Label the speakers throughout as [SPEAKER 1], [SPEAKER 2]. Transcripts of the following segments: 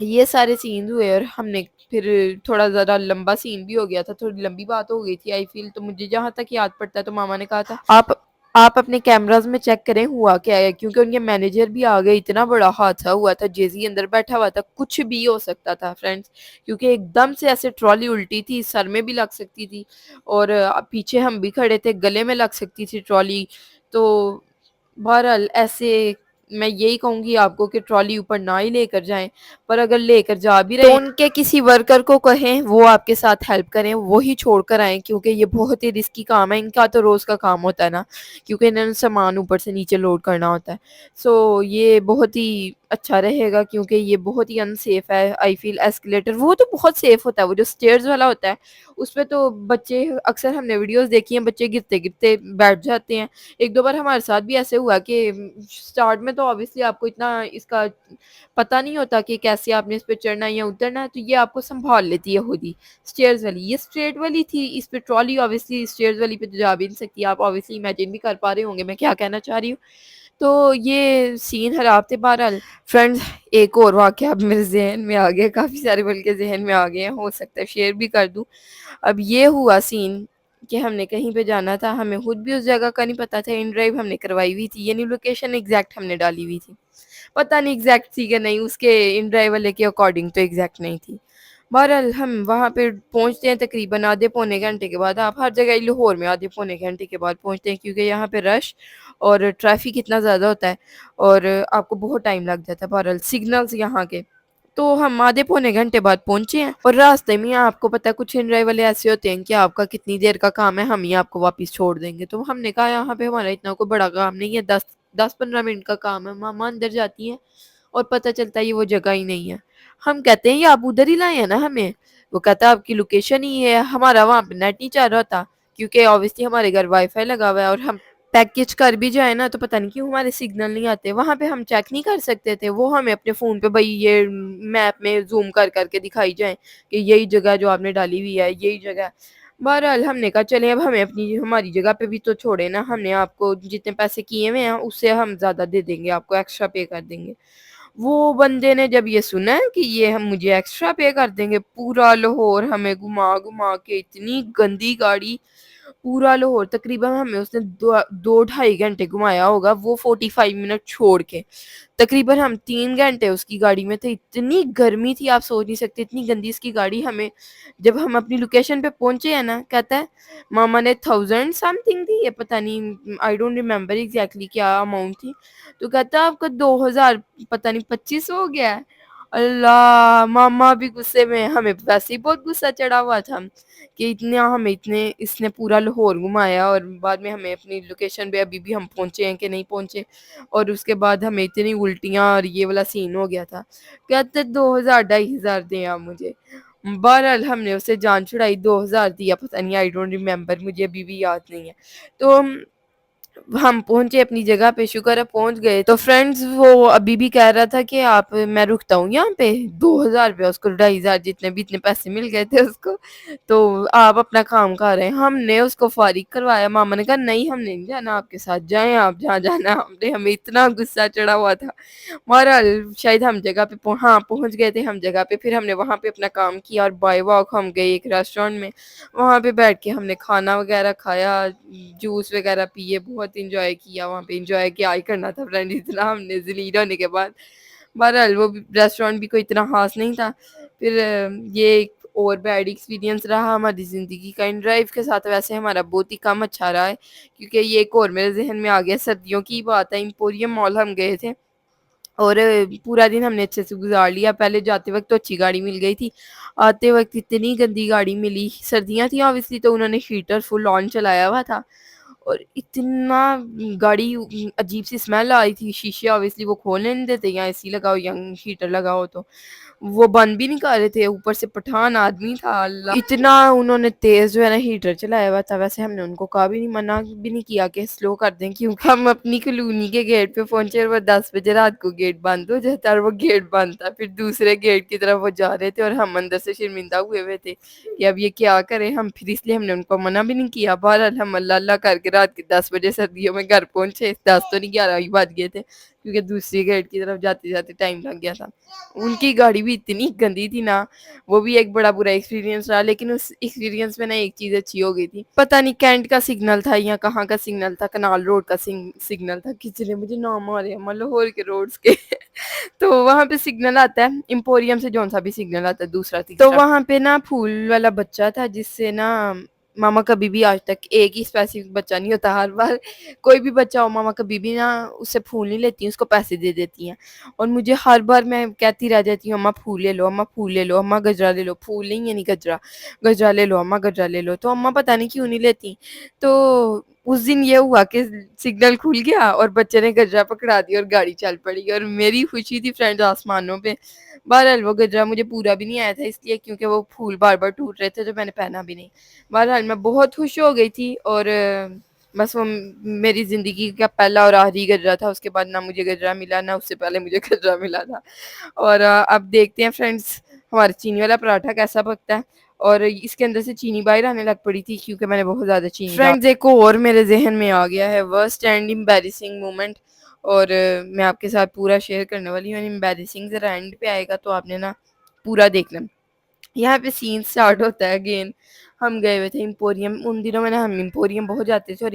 [SPEAKER 1] یہ سارے سین ہوئے اور ہم نے پھر تھوڑا ذرا لمبا سین بھی ہو گیا تھا، تھوڑی لمبی بات ہو گئی تھی آئی فیل. تو مجھے جہاں تک یاد پڑتا ہے تو ماما نے کہا تھا آپ اپنے کیمراز میں چیک کریں ہوا کیا ہے، کیونکہ ان کے مینیجر بھی آ گئے. اتنا بڑا حادثہ ہوا تھا، جیزی اندر بیٹھا ہوا تھا، کچھ بھی ہو سکتا تھا فرینڈس، کیونکہ ایک دم سے ایسے ٹرالی الٹی تھی، سر میں بھی لگ سکتی تھی اور پیچھے ہم بھی کھڑے تھے، گلے میں لگ سکتی تھی ٹرالی. تو بہرحال ایسے میں یہی کہوں گی آپ کو کہ ٹرالی اوپر نہ ہی لے کر جائیں، پر اگر لے کر جا بھی رہے تو ان کے کسی ورکر کو کہیں وہ آپ کے ساتھ ہیلپ کریں، وہی چھوڑ کر آئیں، کیونکہ یہ بہت ہی رسکی کام ہے. ان کا تو روز کا کام ہوتا ہے نا، کیونکہ انہوں نے سامان اوپر سے نیچے لوڈ کرنا ہوتا ہے. سو یہ بہت ہی اچھا رہے گا، کیونکہ یہ بہت ہی انسیف ہے. آئی فیل ایسکلیٹر وہ تو بہت سیف ہوتا ہے، وہ جو سٹیئرز والا ہوتا ہے اس پہ تو بچے اکثر ہم نے ویڈیوز دیکھی ہیں، بچے گرتے گرتے بیٹھ جاتے ہیں. ایک دو بار ہمارے ساتھ بھی ایسے ہوا کہ سٹارٹ میں تو آبویسلی آپ کو اتنا اس کا پتہ نہیں ہوتا کہ کیسے آپ نے اس پہ چڑھنا ہے یا اترنا ہے، تو یہ آپ کو سنبھال لیتی ہے خود ہی. سٹیئرز والی یہ اسٹریٹ والی تھی، اس پہ ٹرالی آبویسلی سٹیئرز والی پہ تو جا بھی نہیں سکتی. آپ آبویسلی امیجن بھی کر پا رہے ہوں گے میں کیا کہنا چاہ رہی ہوں. تو یہ سین خراب تھے. بہرحال فرینڈز ایک اور واقعہ اب میرے ذہن میں آ گیا، کافی سارے بلکہ ذہن میں آ گئے ہیں، ہو سکتا ہے شیئر بھی کر دوں. اب یہ ہوا سین کہ ہم نے کہیں پہ جانا تھا، ہمیں خود بھی اس جگہ کا نہیں پتا تھا. ان ڈرائیو ہم نے کروائی ہوئی تھی، یعنی لوکیشن ایگزیکٹ ہم نے ڈالی ہوئی تھی، پتہ نہیں ایگزیکٹ تھی کہ نہیں، اس کے ان ڈرائیو والے کے اکارڈنگ تو ایگزیکٹ نہیں تھی. بہرحال ہم وہاں پہ پہنچتے ہیں تقریباً آدھے پونے گھنٹے کے بعد. آپ ہر جگہ لاہور میں آدھے پونے گھنٹے کے بعد پہنچتے ہیں، کیونکہ یہاں پہ رش اور ٹریفک اتنا زیادہ ہوتا ہے اور آپ کو بہت ٹائم لگ جاتا ہے. بہرحال سگنلز یہاں کے تو ہم آدھے پونے گھنٹے بعد پہنچے ہیں، اور راستے میں آپ کو پتہ ہے کچھ ان ڈرائیو والے ایسے ہوتے ہیں کہ آپ کا کتنی دیر کا کام ہے ہم ہی آپ کو واپس چھوڑ دیں گے. تو ہم نے کہا یہاں پہ ہمارا اتنا کوئی بڑا کام نہیں ہے، 10-15 منٹ کا کام ہے. ماما اندر جاتی ہیں اور پتہ چلتا ہے یہ وہ جگہ ہی نہیں ہے. ہم کہتے ہیں یہ آپ ادھر ہی لائے ہیں نا ہمیں، وہ کہتا ہے آپ کی لوکیشن ہی ہے. ہمارا وہاں پہ نیٹ نہیں چل رہا تھا، کیونکہ آبویسلی ہمارے گھر وائی فائی لگا ہوا ہے، اور ہم پیکج کر بھی جائیں نا تو پتہ نہیں کیوں ہمارے سگنل نہیں آتے. وہاں پہ ہم چیک نہیں کر سکتے تھے، وہ ہمیں اپنے فون پہ بھائی یہ میپ میں زوم کر کر کے دکھائی جائیں کہ یہی جگہ جو آپ نے ڈالی ہوئی ہے یہی جگہ. بہرحال ہم نے کہا چلیں اب ہمیں ہماری جگہ پہ بھی تو چھوڑے نا، ہم نے آپ کو جتنے پیسے کیے ہوئے ہیں اس سے ہم زیادہ دے دیں گے، آپ کو ایکسٹرا پے کر دیں گے. وہ بندے نے جب یہ سنا ہے کہ یہ ہم مجھے ایکسٹرا پے کر دیں گے، پورا لاہور ہمیں گھما گھما کے، اتنی گندی گاڑی، پورا لاہور تقریباً ہمیں اس نے 2-2.5 گھنٹے گھمایا ہوگا، وہ 45 منٹ چھوڑ کے. تقریباً ہم 3 گھنٹے اس کی گاڑی میں تھے. اتنی گرمی تھی آپ سوچ نہیں سکتے، اتنی گندی اس کی گاڑی. ہمیں جب ہم اپنی لوکیشن پہ پہنچے ہیں نا، کہتا ہے ماما نے 1000 سم تھنگ دی، یہ پتہ نہیں آئی ڈونٹ ریممبر ایگزیکٹلی کیا اماؤنٹ تھی. تو کہتا ہے آپ کا 2000 پتہ نہیں 25 ہو گیا ہے. اللہ، ماما بھی غصے میں، ہمیں ویسے ہی بہت غصہ چڑھا ہوا تھا کہ ہمیں اس نے پورا لاہور گھمایا، اور بعد میں ہمیں اپنی لوکیشن پہ ابھی بھی ہم پہنچے ہیں کہ نہیں پہنچے، اور اس کے بعد ہمیں اتنی الٹیاں اور یہ والا سین ہو گیا تھا. کہتے 2000-2500 دیں آپ مجھے. بہرحال ہم نے اسے جان چھڑائی، 2000 دیا، پتہ نہیں آئی ڈونٹ ریممبر، مجھے ابھی بھی یاد نہیں ہے. تو ہم پہنچے اپنی جگہ پہ، شکر ہے پہنچ گئے. تو فرینڈز وہ ابھی بھی کہہ رہا تھا کہ آپ میں رکتا ہوں یہاں پہ. 2000 روپیہ اس کو، 2500 جتنے بھی اتنے پیسے مل گئے تھے اس کو، تو آپ اپنا کام کر رہے ہیں. ہم نے اس کو فارغ کروایا. ماما نے کہا نہیں ہم نہیں جانا آپ کے ساتھ، جائیں آپ جہاں جانا. ہمیں اتنا غصہ چڑھا ہوا تھا. بہرحال شاید ہم جگہ پہ پہنچ گئے تھے ہم جگہ پہ. پھر ہم نے وہاں پہ اپنا کام کیا اور بائی واک ہم گئے ایک ریسٹورینٹ میں. وہاں پہ بیٹھ کے ہم نے کھانا وغیرہ کھایا، جوس وغیرہ پیے، بہت انجوائے کیا. وہاں پہ انجوائے کیا ہی کرنا تھا فرینڈ، اتنا ہم نے ذلیل ہونے کے بعد. بہرحال وہ ریسٹورینٹ بھی کوئی اتنا خاص نہیں تھا. پھر یہ ایک اور بیڈ ایکسپیرینس رہا ہماری زندگی کا ان ڈرائیو کے ساتھ. ویسے ہمارا بہت ہی کم اچھا رہا ہے، کیونکہ یہ ایک اور میرے ذہن میں آ گیا، سردیوں کی بات ہے، ایمپوریم مال ہم گئے تھے اور پورا دن ہم نے اچھے سے گزار لیا. پہلے جاتے وقت تو اچھی گاڑی مل گئی تھی، آتے وقت اتنی گندی گاڑی ملی. سردیاں تھیں آبویسلی، تو انہوں نے ہیٹر فل آن چلایا ہوا تھا، اور اتنا گاڑی عجیب سی اسمیل آئی تھی. شیشے آبویسلی وہ کھولنے نہیں دیتے، یا اے سی لگاؤ یا ہیٹر لگاؤ تو وہ بند بھی نہیں کر رہے تھے. اوپر سے پٹھان آدمی تھا، اللہ اتنا انہوں نے تیز جو ہے نا ہیٹر چلایا ہوا تھا. ویسے ہم نے ان کو کہا بھی نہیں، منع بھی نہیں کیا کہ سلو کر دیں، کیونکہ ہم اپنی کالونی کے گیٹ پہ پہنچے اور وہ 10 بجے رات کو گیٹ بند ہو جاتا، اور وہ گیٹ بند تھا. پھر دوسرے گیٹ کی طرف وہ جا رہے تھے اور ہم اندر سے شرمندہ ہوئے ہوئے تھے کہ اب یہ کیا کریں ہم. پھر اس لیے ہم نے ان کو منع بھی نہیں کیا. بہرحال ہم اللہ اللہ کر کے رات کے 10 بجے سردیوں میں گھر پہنچے. 10 تو نہیں 11 ہی بج گئے تھے. کیونکہ دوسری گیٹ کی طرف جاتے جاتے ٹائم لگ گیا تھا. ان کی گاڑی بھی اتنی گندی تھی نا, وہ بھی ایک بڑا برا ایکسپیرینس رہا. لیکن اس ایکسپیرینس میں نا ایک چیز اچھی ہو گئی تھی, پتہ نہیں کینٹ کا سگنل تھا یا کہاں کا سگنل تھا, کنال روڈ کا سگنل تھا, کسی نے مجھے نام آ رہے ہیں لاہور کے روڈز کے تو وہاں پہ سگنل آتا ہے امپوریم سے, جون سا بھی سگنل آتا ہے دوسرا تیسرا, تو وہاں پہ نا پھول والا بچہ تھا جس سے نا ماما کبھی بھی آج تک ایک ہی اسپیسیفک بچہ نہیں ہوتا, ہر بار کوئی بھی بچہ ہو ماما کبھی بھی نا اس سے پھول نہیں لیتی ہیں, اس کو پیسے دے دیتی ہیں. اور مجھے ہر بار میں کہتی رہ جاتی ہوں اماں پھول لے لو, اماں پھول لے لو, اماں گجرا لے لو, پھول نہیں ہے نہیں گجرا, گجرا لے لو اماں گجرا لے لو, تو اماں پتہ نہیں کیوں نہیں لیتی. تو اس دن یہ ہوا کہ سگنل کھل گیا اور بچے نے گجرا پکڑا دیا اور گاڑی چل پڑی, اور میری خوشی تھی فرینڈ آسمانوں پہ. بہرحال وہ گجرا مجھے پورا بھی نہیں آیا تھا اس لیے کیونکہ وہ پھول بار بار ٹوٹ رہے تھے تو میں نے پہنا بھی نہیں. بہرحال میں بہت خوش ہو گئی تھی, اور بس وہ میری زندگی کا پہلا اور آخری گجرا تھا. اس کے بعد نہ مجھے گجرا ملا نہ اس سے پہلے مجھے گجرا ملا تھا. اور اب دیکھتے ہیں فرینڈس ہمارا چینی والا پراٹھا کیسا پکتا ہے, اور اس کے اندر سے چینی باہر آنے لگ پڑی تھی کیونکہ میں نے بہت زیادہ چینی. فرینڈز ایک اور میرے ذہن میں آ گیا ہے ورسٹ اینڈ امبیرسنگ مومنٹ, اور میں آپ کے ساتھ پورا شیئر کرنے والی ہوں. امبیرسنگ ذرا اینڈ پہ آئے گا تو آپ نے نا پورا دیکھنا. یہاں پہ سین سٹارٹ ہوتا ہے اگین. ہم گئے ہوئے تھے امپوریم, ان دنوں میں نا ہم امپوریم بہت جاتے تھے, اور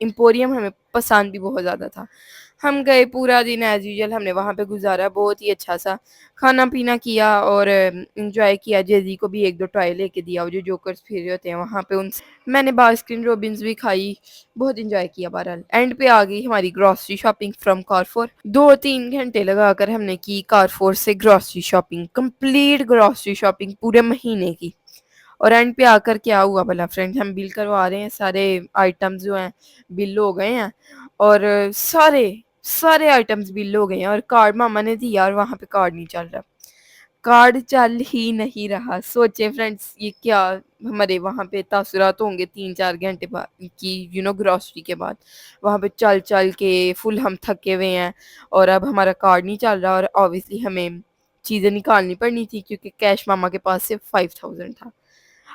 [SPEAKER 1] امپوریم ہمیں پسند بھی بہت زیادہ تھا. ہم گئے پورا دن ایز یوزول ہم نے وہاں پہ گزارا, بہت ہی اچھا سا کھانا پینا کیا اور انجوائے کیا. جیزی کو بھی ایک دو ٹرائی لے کے دیا, جو جوکرز پھر رہے ہوتے ہیں وہاں پہ ان سے میں نے باسکن روبنز بھی کھائی, بہت انجوائے کیا. بہرحال اینڈ پہ آ گئی ہماری گروسری شاپنگ فرام کارفور. 2-3 گھنٹے لگا کر ہم نے کی کارفور سے grocery shopping, complete grocery shopping پورے مہینے کی. اور اینڈ پہ آ کر کیا ہوا بھلا فرینڈ, ہم بل کروا رہے ہیں, سارے آئٹمز جو ہیں بل ہو گئے ہیں, اور سارے آئٹمز بل ہو گئے ہیں, اور کارڈ ماما نے دیا اور وہاں پہ کارڈ نہیں چل رہا, کارڈ چل ہی نہیں رہا. سوچیں فرینڈس یہ کیا ہمارے وہاں پہ تاثرات ہوں گے 3-4 گھنٹے بعد کی گروسری کے بعد. وہاں پہ چل چل کے فل ہم تھکے ہوئے ہیں, اور اب ہمارا کارڈ نہیں چل رہا, اور obviously ہمیں چیزیں نکالنی پڑنی تھی کیونکہ کیش ماما کے پاس صرف 5000 تھا.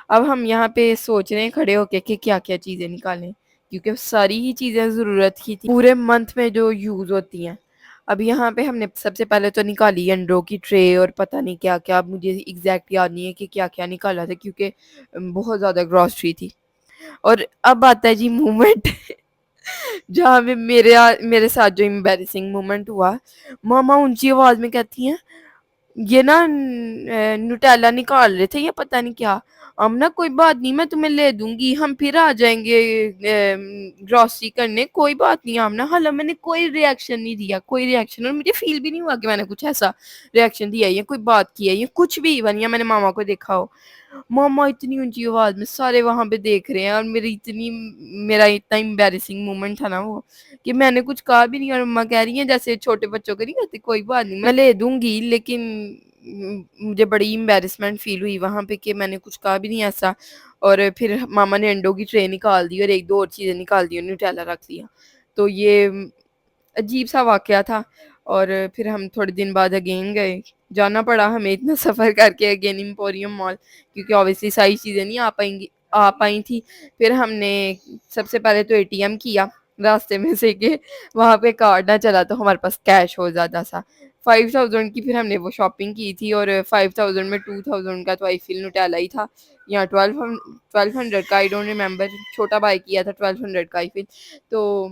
[SPEAKER 1] اب ہم یہاں پہ سوچ رہے ہیں کھڑے ہو کے کہ کیا کیا چیزیں نکالیں, کیونکہ ساری ہی چیزیں ضرورت کی تھی پورے منتھ میں جو یوز ہوتی ہیں. اب یہاں پہ ہم نے سب سے پہلے تو نکالی انڈوں کی ٹرے, اور پتہ نہیں کیا کیا, مجھے ایگزیکٹ یاد نہیں ہے کہ کیا کیا نکالا تھا کیونکہ بہت زیادہ گروسری تھی. اور اب آتا ہے جی مومنٹ جہاں پہ میرے ساتھ جو امبیرسنگ مومنٹ ہوا. ماما اونچی آواز میں کہتی ہیں یہ نا نوٹیلا نکال رہے تھے یا پتہ نہیں کیا, ہم نا کوئی بات نہیں میں تمہیں لے دوں گی, ہم پھر آ جائیں گے گروسری کرنے, کوئی بات نہیں آمنا. حالانکہ میں نے کوئی ریئیکشن نہیں دیا, کوئی ریئیکشن, اور مجھے فیل بھی نہیں ہوا کہ میں نے کچھ ایسا ریئیکشن دیا ہے, کوئی بات کی ہے, یہ کچھ بھی ایون یا میں نے ماما کو دیکھا ہو. ماما اتنی اونچی آواز میں, سارے وہاں پہ دیکھ رہے ہیں, اور میرا اتنا امبیرسنگ مومنٹ تھا نا وہ کہ میں نے کچھ کہا بھی نہیں, اور ماما کہہ رہی ہیں جیسے چھوٹے بچوں کو نہیں کہتے کوئی بات نہیں میں لے دوں گی. لیکن مجھے بڑی امبیرسمنٹ فیل ہوئی وہاں پہ کہ میں نے کچھ کہا بھی نہیں ایسا. اور پھر ماما نے انڈوں کی ٹرے نکال دی اور 1-2 اور چیزیں نکال دی اور نیوٹیلا رکھ دیا. تو یہ عجیب سا واقعہ تھا. اور پھر ہم تھوڑے دن بعد اگین گئے, جانا پڑا ہمیں اتنا سفر کر کے اگین امپوریم مال, کیونکہ obviously ساری چیزیں نہیں آ پائی تھی. پھر ہم نے سب سے پہلے تو ATM کیا راستے میں سے کہ وہاں پہ کارڈ نہ چلا تو ہمارے پاس کیش ہو زیادہ سا. 5000 کی پھر ہم نے وہ شاپنگ کی تھی, اور 5000 میں 2000 کا تو آئی فیل نوٹیلا ہی تھا, یا 1200 کا, آئی ڈونٹ ریممبر, چھوٹا بائی کیا تھا 1200 کا آئی فیل. تو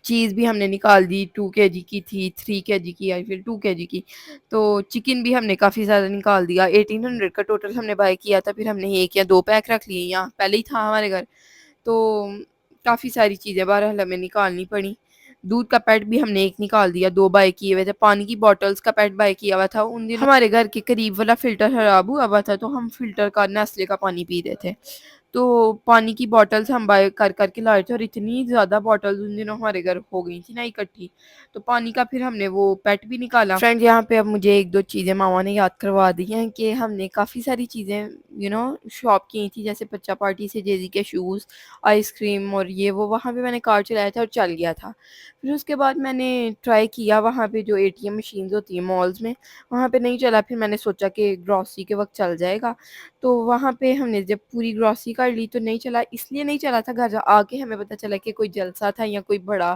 [SPEAKER 1] چیز بھی ہم نے نکال دی, 2 kg کی تھی, 3 kg کی, آئی فیل 2 kg کی. تو چکن بھی ہم نے کافی زیادہ نکال دیا, 1800 کا ٹوٹل ہم نے بائی کیا تھا. پھر ہم نے 1 یا 2 پیک رکھ لیے, یہاں پہلے ہی تھا ہمارے گھر, تو کافی ساری چیزیں بہرحال ہمیں نکالنی پڑی. دودھ کا پیٹ بھی ہم نے 1 نکال دیا, 2 بائی کیے ہوئے تھے. پانی کی بوٹلز کا پیٹ بائی کیا ہوا تھا, ان دنوں ہمارے گھر کے قریب والا فلٹر خراب ہوا تھا, تو ہم فلٹر کا نیسلے کا پانی پی رہے تھے. تو پانی کی بوٹلز ہم بائی کر کر کے لائے تھے, اور اتنی زیادہ بوٹلز ان دنوں ہمارے گھر ہو گئی تھی نا اکٹھی, تو پانی کا پھر ہم نے وہ پیٹ بھی نکالا. فرینڈ یہاں پہ اب مجھے 1-2 چیزیں ماما نے یاد کروا دی ہیں کہ ہم نے کافی ساری چیزیں شاپ کی تھی, جیسے بچہ پارٹی سے جیزی کے شوز, آئس کریم, اور یہ وہ وہاں پہ میں نے کارڈ چلایا تھا اور چل گیا تھا. پھر اس کے بعد میں نے ٹرائی کیا وہاں پہ جو ATM مشینز ہوتی ہیں مالز میں, وہاں پہ نہیں چلا. پھر میں نے سوچا کہ گروسری کے وقت چل جائے گا, تو وہاں پہ ہم نے جب پوری گروسری کر لی تو نہیں چلا. اس لیے نہیں چلا تھا, گھر آ کے ہمیں پتہ چلا کہ کوئی جلسہ تھا یا کوئی بڑا